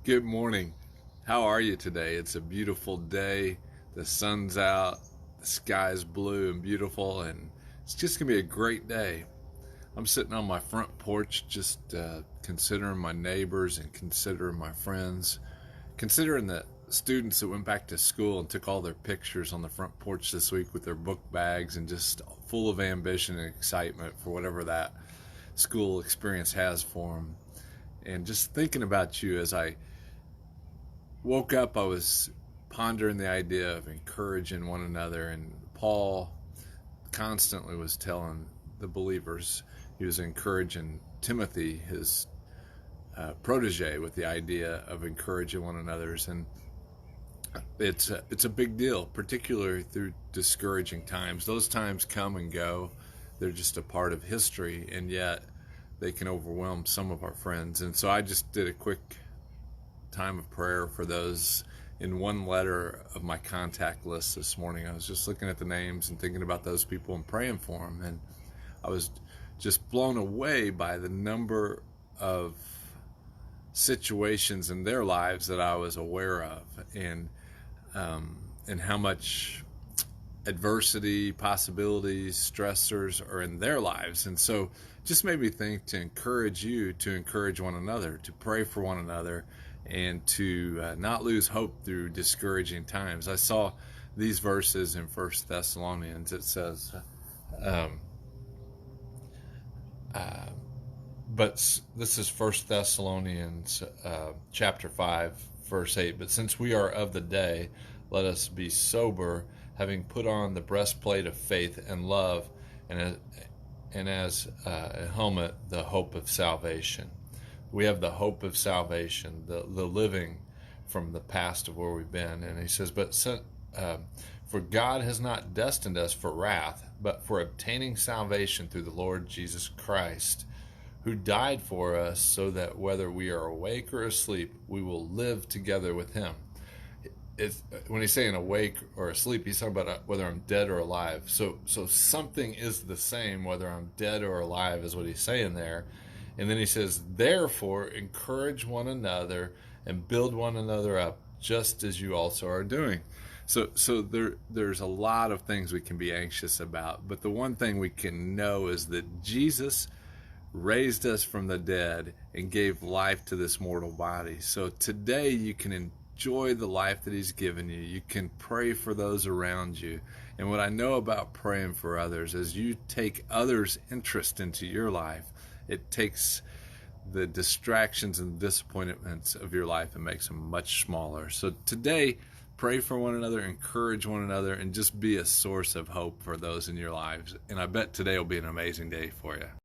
Good morning. How are you today? It's a beautiful day. The sun's out, the sky's blue and beautiful, and it's just going to be a great day. I'm sitting on my front porch just considering my neighbors and considering my friends, considering the students that went back to school and took all their pictures on the front porch this week with their book bags and just full of ambition and excitement for whatever that school experience has for them. And just thinking about you as I woke up, I was pondering the idea of encouraging one another. And Paul constantly was telling the believers, he was encouraging Timothy, his protege, with the idea of encouraging one another's. And it's a big deal, particularly through discouraging times. Those times come and go. They're just a part of history, and yet they can overwhelm some of our friends. And so I just did a quick time of prayer for those in one letter of my contact list this morning. I was just looking at the names and thinking about those people and praying for them, and I was just blown away by the number of situations in their lives that I was aware of, and how much adversity, possibilities, stressors are in their lives. And so just made me think to encourage you to encourage one another, to pray for one another, and to not lose hope through discouraging times. I saw these verses in First Thessalonians. It says, um, uh, but this is First Thessalonians chapter 5, verse 8. But since we are of the day, let us be sober, having put on the breastplate of faith and love, and as a helmet, the hope of salvation. We have the hope of salvation, the living from the past of where we've been. And he says, for God has not destined us for wrath, but for obtaining salvation through the Lord Jesus Christ, who died for us, so that whether we are awake or asleep, we will live together with him. When he's saying awake or asleep, he's talking about whether I'm dead or alive. So something is the same whether I'm dead or alive, is what he's saying there. And then he says, therefore, encourage one another and build one another up, just as you also are doing. So there's a lot of things we can be anxious about, but the one thing we can know is that Jesus raised us from the dead and gave life to this mortal body. So today you can enjoy the life that he's given you. You can pray for those around you. And what I know about praying for others is you take others' interest into your life. It takes the distractions and disappointments of your life and makes them much smaller. So today, pray for one another, encourage one another, and just be a source of hope for those in your lives. And I bet today will be an amazing day for you.